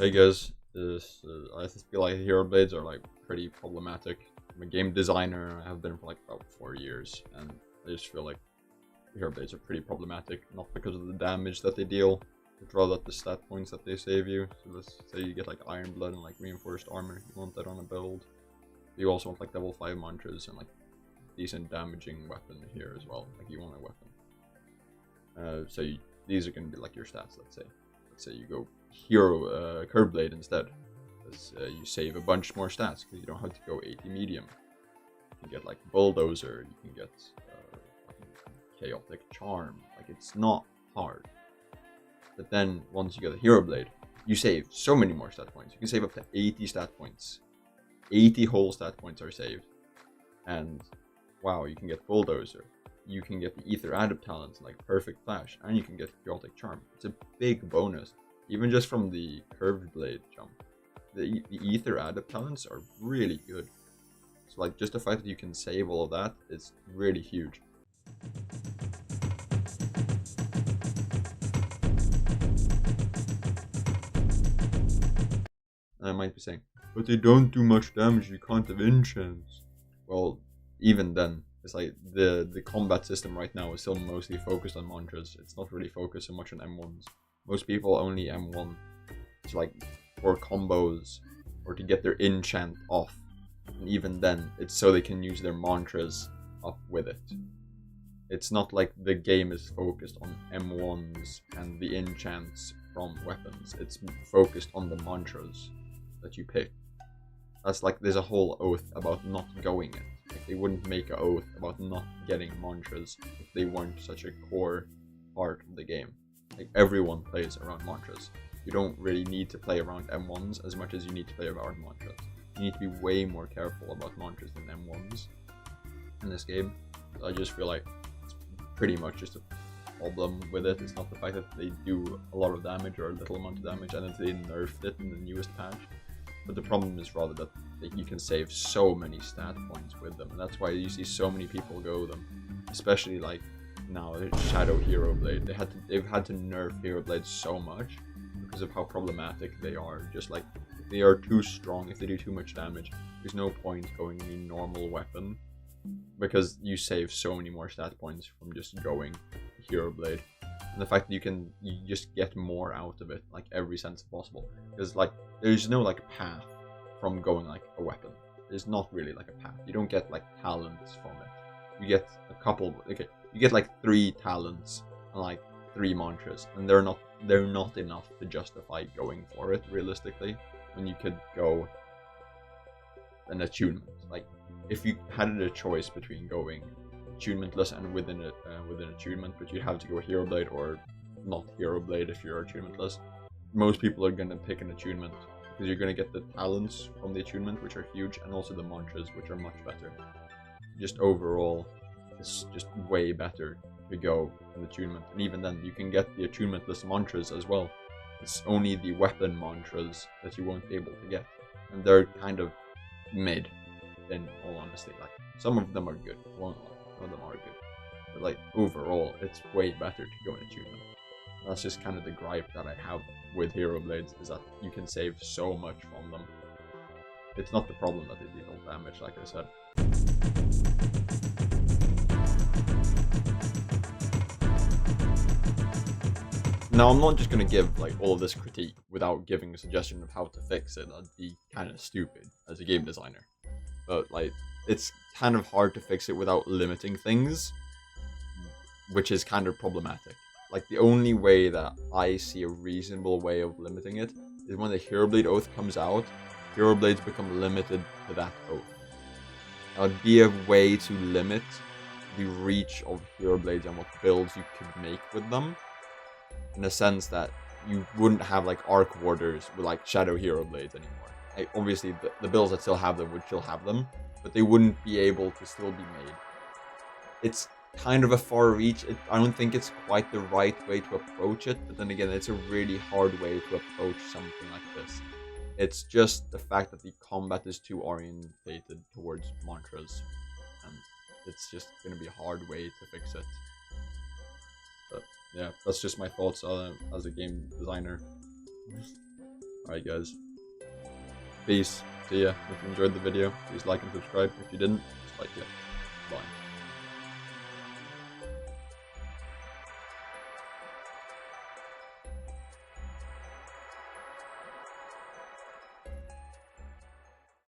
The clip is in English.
Hey guys, I just feel like Heroblades are like pretty problematic. I'm a game designer. I have been for like about 4 years, and I just feel like Heroblades are pretty problematic. Not because of the damage that they deal, but rather the stat points that they save you. So let's say you get like Iron Blood and like reinforced armor. You want that on a build. You also want like level 5 mantras and like decent damaging weapon here as well. Like you want a weapon. These are going to be like your stats. Let's say you go Curve Blade instead, because you save a bunch more stats because you don't have to go 80 medium. You can get like Bulldozer, you can get Chaotic Charm. Like it's not hard. But then once you get a Hero Blade, you save so many more stat points. You can save up to 80 stat points. 80 whole stat points are saved. And wow, you can get Bulldozer. You can get the Ether Adept talents like Perfect Flash, and you can get Chaotic Charm. It's a big bonus, even just from the Curved Blade jump. The Ether Adept talents are really good. So like just the fact that you can save all of that is really huge. And I might be saying, but they don't do much damage, you can't have enchants. Well, even then, it's like the combat system right now is still mostly focused on mantras. It's not really focused so much on M1s. Most people only M1 to like for combos or to get their enchant off. And even then, it's so they can use their mantras up with it. It's not like the game is focused on M1s and the enchants from weapons. It's focused on the mantras that you pick. That's like there's a whole oath about not going it. Like they wouldn't make an oath about not getting mantras if they weren't such a core part of the game. Like everyone plays around mantras. You don't really need to play around M1s as much as you need to play around mantras. You need to be way more careful about mantras than M1s in this game. I just feel like it's pretty much just a problem with it. It's not the fact that they do a lot of damage or a little amount of damage and that they nerfed it in the newest patch. But the problem is rather that you can save so many stat points with them, and that's why you see so many people go them. Especially like now, Shadow Hero Blade. They've had to nerf Hero Blade so much because of how problematic they are. Just like if they are too strong, if they do too much damage, there's no point going any normal weapon because you save so many more stat points from just going Hero Blade. And the fact that you just get more out of it, like every sense possible, because like there's no like path from going like a weapon. There's not really like a path. You don't get like talents from it. You get a couple. Okay, you get like 3 talents and like 3 mantras, and they're not enough to justify going for it realistically. When you could go an attunement, like if you had a choice between going attunementless and within attunement, but you'd have to go Hero Blade or not Hero Blade if you're attunementless. Most people are gonna pick an attunement because you're gonna get the talents from the attunement, which are huge, and also the mantras, which are much better. Just overall, it's just way better to go an attunement, and even then, you can get the attunementless mantras as well. It's only the weapon mantras that you won't be able to get, and they're kind of mid. In all honesty, like some of them are good. One of them are good, but like overall it's way better to go in attunement. That's just kind of the gripe that I have with Hero Blades, is that you can save so much from them. It's not the problem that they deal damage, like I said. Now I'm not just gonna give like all of this critique without giving a suggestion of how to fix it. That'd be kind of stupid as a game designer. But like it's kind of hard to fix it without limiting things, which is kind of problematic. Like the only way that I see a reasonable way of limiting it is when the Hero Blade Oath comes out, Hero Blades become limited to that oath. That would be a way to limit the reach of Hero Blades and what builds you could make with them, in a sense that you wouldn't have like Arc Warders with like Shadow Hero Blades anymore. Like, obviously the builds that still have them would still have them, but they wouldn't be able to still be made. It's kind of a far reach. I don't think it's quite the right way to approach it, but then again, it's a really hard way to approach something like this. It's just the fact that the combat is too orientated towards mantras, and it's just going to be a hard way to fix it. But yeah, that's just my thoughts as a game designer. Alright guys, peace, see ya. If you enjoyed the video, please like and subscribe. If you didn't, dislike it. Bye.